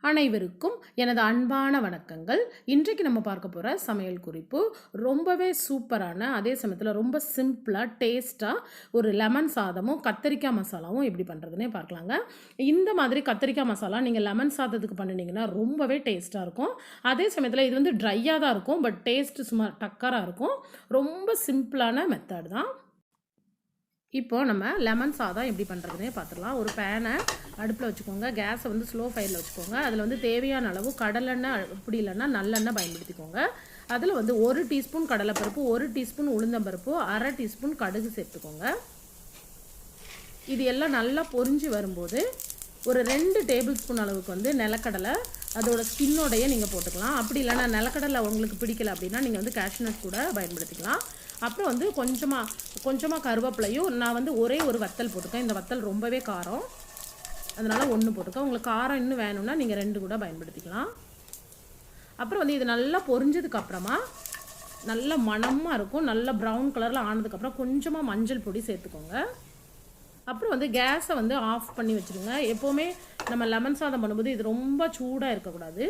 அனைவருக்கும் எனது அன்பான வணக்கங்கள். இன்றைக்கு நம்ம பார்க்க போகிற சமையல் குறிப்பு ரொம்பவே சூப்பரான, அதே சமயத்தில் ரொம்ப சிம்பிளாக டேஸ்ட்டாக ஒரு லெமன் சாதமும் கத்திரிக்காய் மசாலாவும் எப்படி பண்ணுறதுனே பார்க்கலாங்க. இந்த மாதிரி கத்திரிக்காய் மசாலா நீங்கள் லெமன் சாதத்துக்கு பண்ணினீங்கன்னா ரொம்பவே டேஸ்ட்டாக இருக்கும். அதே சமயத்தில் இது வந்து ட்ரையாக தான் இருக்கும், பட் டேஸ்ட்டு சும்மா டக்கராக இருக்கும். ரொம்ப சிம்பிளான மெத்தட் தான். இப்போ நம்ம லெமன் சாதம் எப்படி பண்ணுறதுனே பார்த்துடலாம். ஒரு பேனை அடுப்பில் வச்சுக்கோங்க. கேஸை வந்து ஸ்லோ ஃபயரில் வச்சுக்கோங்க. அதில் வந்து தேவையான அளவு கடலெண்ணெய், அப்படி இல்லைன்னா நல்லெண்ணெய் பயன்படுத்திக்கோங்க. அதில் வந்து 1 டீஸ்பூன் கடலைப்பருப்பு, 1 டீஸ்பூன் உளுந்தம்பருப்பு, 1/2 டீஸ்பூன் கடுகு சேர்த்துக்கோங்க. இது எல்லாம் நல்லா பொரிஞ்சு வரும்போது ஒரு 2 டேபிள் ஸ்பூன் அளவுக்கு வந்து நிலக்கடலை, அதோட ஸ்கின்னோடையே நீங்கள் போட்டுக்கலாம். அப்படி இல்லைன்னா நிலக்கடலை உங்களுக்கு பிடிக்கல அப்படின்னா நீங்கள் வந்து கேஷ்நட் கூட பயன்படுத்திக்கலாம். அப்புறம் வந்து கொஞ்சமாக கருவேப்பிலையும், நான் வந்து ஒரே ஒரு வத்தல் போட்டுக்கேன். இந்த வத்தல் ரொம்பவே காரம், அதனால் 1 போட்டுக்கேன். உங்களுக்கு காரம் இன்னும் வேணும்னா நீங்கள் 2 கூட பயன்படுத்திக்கலாம். அப்புறம் வந்து இது நல்லா பொரிஞ்சதுக்கப்புறமா நல்ல மணமாக இருக்கும். நல்லா ப்ரௌன் கலரில் ஆனதுக்கப்புறம் கொஞ்சமாக மஞ்சள் பொடி சேர்த்துக்கோங்க. அப்புறம் வந்து கேஸை வந்து ஆஃப் பண்ணி வச்சுருங்க. எப்போவுமே நம்ம லெமன் சாதம் பண்ணும்போது இது ரொம்ப சூடாக இருக்கக்கூடாது.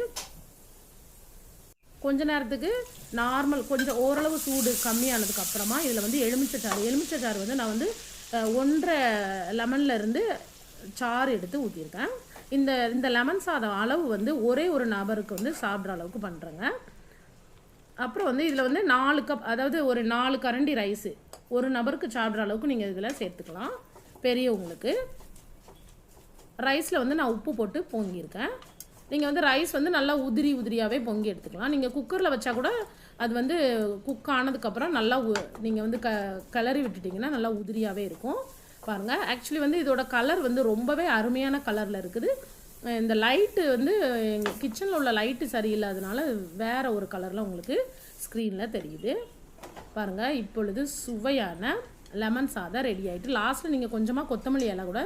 கொஞ்ச நேரத்துக்கு நார்மல், கொஞ்சம் ஓரளவு சூடு கம்மியானதுக்கு அப்புறமா இதில் வந்து எலுமிச்சை சாறு வந்து நான் வந்து 1.5 லெமனில் இருந்து சாறு எடுத்து ஊற்றிருக்கேன். இந்த லெமன் சாதம் அளவு வந்து ஒரே ஒரு நபருக்கு வந்து சாப்பிட்ற அளவுக்கு பண்ணுறேங்க. அப்புறம் வந்து இதில் வந்து 4 கப், அதாவது ஒரு 4 கரண்டி ரைஸு ஒரு நபருக்கு சாப்பிட்ற அளவுக்கு நீங்கள் இதில் சேர்த்துக்கலாம். பெரியவங்களுக்கு ரைஸில் வந்து நான் உப்பு போட்டு பொங்கியிருக்கேன். நீங்கள் வந்து ரைஸ் வந்து நல்லா உதிரியாகவே பொங்கி எடுத்துக்கலாம். நீங்கள் குக்கரில் வச்சா கூட அது வந்து குக் ஆனதுக்கப்புறம் நல்லா நீங்கள் வந்து கிளறி விட்டுட்டிங்கன்னா நல்லா உதிரியாகவே இருக்கும். பாருங்கள், ஆக்சுவலி வந்து இதோட கலர் வந்து ரொம்பவே அருமையான கலரில் இருக்குது. இந்த லைட்டு வந்து எங்கள் கிச்சனில் உள்ள லைட்டு சரியில்லாதனால வேறு ஒரு கலரில் உங்களுக்கு ஸ்க்ரீனில் தெரியுது. பாருங்கள், இப்பொழுது சுவையான லெமன் சாதம் ரெடி ஆகிட்டு. லாஸ்ட்டில் நீங்கள் கொஞ்சமாக கொத்தமல்லி இலை கூட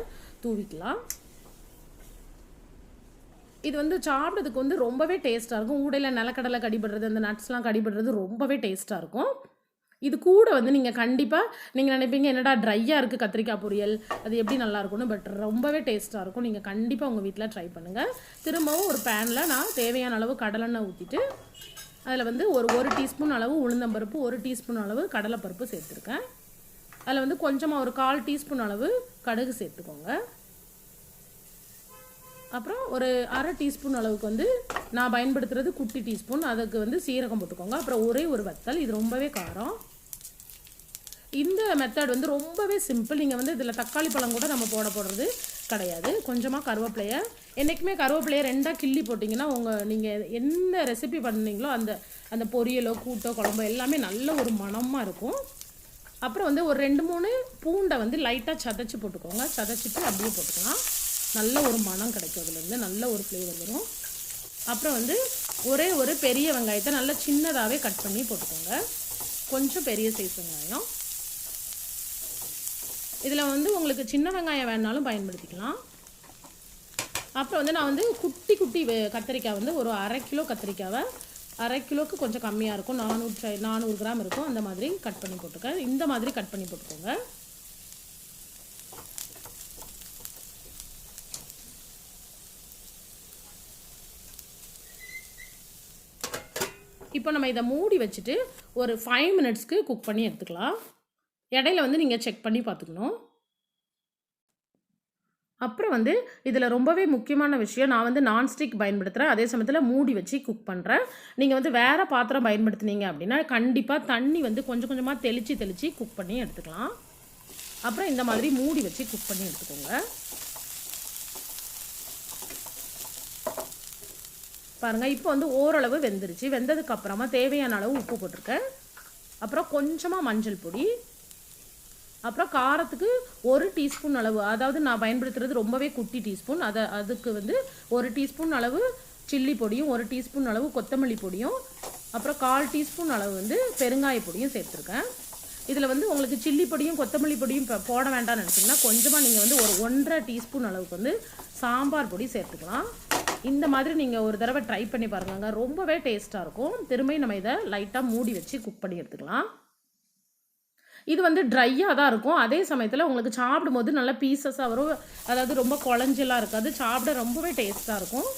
தூவிக்கலாம். இது வந்து சாப்பிட்றதுக்கு வந்து ரொம்பவே டேஸ்ட்டாக இருக்கும். ஊடையில் நிலக்கடலை கடிபடுறது, அந்த நட்ஸ்லாம் கடிபடுறது ரொம்பவே டேஸ்ட்டாக இருக்கும். இது கூட வந்து நீங்கள் கண்டிப்பாக நீங்கள் நினைப்பீங்க என்னடா ட்ரையாக இருக்குது கத்திரிக்காய் பொரியல், அது எப்படி நல்லாயிருக்கும்னு. பட் ரொம்பவே டேஸ்ட்டாக இருக்கும். நீங்கள் கண்டிப்பாக உங்கள் வீட்டில் ட்ரை பண்ணுங்கள். திரும்பவும் ஒரு பேனில் நான் தேவையான அளவு கடலெண்ணெய் ஊற்றிட்டு அதில் வந்து ஒரு டீஸ்பூன் அளவு உளுந்தம்பருப்பு, 1 டீஸ்பூன் அளவு கடலைப்பருப்பு சேர்த்துருக்கேன். அதில் வந்து கொஞ்சமாக ஒரு 1/4 டீஸ்பூன் அளவு கடுகு சேர்த்துக்கோங்க. அப்புறம் ஒரு 1/2 டீஸ்பூன் அளவுக்கு வந்து நான் பயன்படுத்துகிறது குட்டி டீஸ்பூன், அதுக்கு வந்து சீரகம் போட்டுக்கோங்க. அப்புறம் ஒரே ஒரு வத்தல், இது ரொம்பவே காரம். இந்த மெத்தட் வந்து ரொம்பவே சிம்பிள். நீங்கள் வந்து இதில் தக்காளி பழம் கூட நம்ம போடுறது கிடையாது. கொஞ்சமாக கருவேப்பிலையை, என்றைக்குமே கருவேப்பிலையை 2ஆக கிள்ளி போட்டிங்கன்னா நீங்கள் எந்த ரெசிபி பண்ணீங்களோ அந்த பொரியலோ கூட்டோ குழம்போ எல்லாமே நல்ல ஒரு மணமாக இருக்கும். அப்புறம் வந்து ஒரு 2-3 பூண்டை வந்து லைட்டாக சதைச்சி போட்டுக்கோங்க. சதைச்சிட்டு அப்படியே போட்டுக்கலாம். நல்ல ஒரு மணம் கிடைக்கும், அதுலேருந்து நல்ல ஒரு ஃப்ளேவர் வரும். அப்புறம் வந்து ஒரே ஒரு பெரிய வெங்காயத்தை நல்லா சின்னதாகவே கட் பண்ணி போட்டுக்கோங்க. கொஞ்சம் பெரிய சைஸ் வெங்காயம். இதில் வந்து உங்களுக்கு சின்ன வெங்காயம் வேணாலும் பயன்படுத்திக்கலாம். அப்புறம் வந்து நான் வந்து குட்டி கத்திரிக்காய் வந்து ஒரு 1/2 கிலோ கத்திரிக்காவை, 1/2 கிலோவுக்கு கொஞ்சம் கம்மியாக இருக்கும், 400 கிராம் இருக்கும், அந்த மாதிரி கட் பண்ணி போட்டுக்கேன். இந்த மாதிரி கட் பண்ணி போட்டுக்கோங்க. இப்போ நம்ம இதை மூடி வச்சுட்டு ஒரு 5 மினிட்ஸ்க்கு குக் பண்ணி எடுத்துக்கலாம். இடையில வந்து நீங்கள் செக் பண்ணி பார்த்துக்கணும். அப்புறம் வந்து இதில் ரொம்பவே முக்கியமான விஷயம், நான் வந்து நான்ஸ்டிக் பயன்படுத்துகிறேன். அதே சமயத்தில் மூடி வச்சு குக் பண்ணுறேன். நீங்கள் வந்து வேறு பாத்திரம் பயன்படுத்தினீங்க அப்படின்னா கண்டிப்பாக தண்ணி வந்து கொஞ்சம் கொஞ்சமாக தெளித்து குக் பண்ணி எடுத்துக்கலாம். அப்புறம் இந்த மாதிரி மூடி வச்சு குக் பண்ணி எடுத்துக்கோங்க. பாருங்கள், இப்போ வந்து ஓரளவு வெந்துருச்சு. வெந்ததுக்கப்புறமா தேவையான அளவு உப்பு போட்டிருக்கேன். அப்புறம் கொஞ்சமாக மஞ்சள் பொடி, அப்புறம் காரத்துக்கு 1 டீஸ்பூன் அளவு, அதாவது நான் பயன்படுத்துகிறது ரொம்பவே குட்டி டீஸ்பூன், அதுக்கு வந்து 1 டீஸ்பூன் அளவு சில்லி பொடியும், 1 டீஸ்பூன் அளவு கொத்தமல்லி பொடியும், அப்புறம் 1/4 டீஸ்பூன் அளவு வந்து பெருங்காய பொடியும் சேர்த்துருக்கேன். இதில் வந்து உங்களுக்கு சில்லி பொடியும் கொத்தமல்லி பொடியும் போட வேண்டாம்னு நினச்சிங்கன்னா கொஞ்சமாக நீங்கள் வந்து ஒரு 1.5 டீஸ்பூன் அளவுக்கு வந்து சாம்பார் பொடி சேர்த்துக்கலாம். இந்த மாதிரி நீங்கள் ஒரு தடவை ட்ரை பண்ணி பாருங்க, ரொம்பவே டேஸ்ட்டாக இருக்கும். திரும்பி நம்ம இதை லைட்டாக மூடி வச்சு குக் பண்ணி எடுத்துக்கலாம். இது வந்து ட்ரையாக தான் இருக்கும். அதே சமயத்தில் உங்களுக்கு சாப்பிடும்போது நல்லா பீசஸாக வரும். அதாவது ரொம்ப குழஞ்செல்லாம் இருக்காது. சாப்பிட ரொம்பவே டேஸ்ட்டாக இருக்கும்.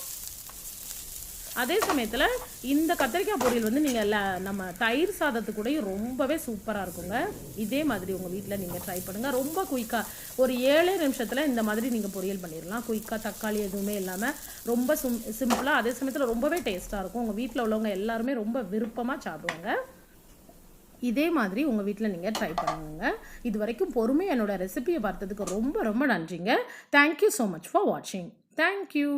அதே சமயத்தில் இந்த கத்திரிக்காய் பொரியல் வந்து நீங்கள் நம்ம தயிர் சாதத்து கூடயும் ரொம்பவே சூப்பராக இருக்குங்க. இதே மாதிரி உங்கள் வீட்டில் நீங்கள் ட்ரை பண்ணுங்கள். ரொம்ப குயிக்காக ஒரு 7 நிமிஷத்தில் இந்த மாதிரி நீங்கள் பொரியல் பண்ணிடலாம். குயிக்காக தக்காளி எதுவுமே இல்லாமல் ரொம்ப சிம்பிளாக, அதே சமயத்தில் ரொம்பவே டேஸ்ட்டாக இருக்கும். உங்கள் வீட்டில் உள்ளவங்க எல்லாருமே ரொம்ப விருப்பமாக சாப்பிடுவாங்க. இதே மாதிரி உங்கள் வீட்டில் நீங்கள் ட்ரை பண்ணுங்க. இது வரைக்கும் பொறுமையாக என்னோடய ரெசிபியை பார்த்ததுக்கு ரொம்ப ரொம்ப நன்றிங்க. தேங்க்யூ ஸோ மச் ஃபார் வாட்சிங். தேங்க்யூ.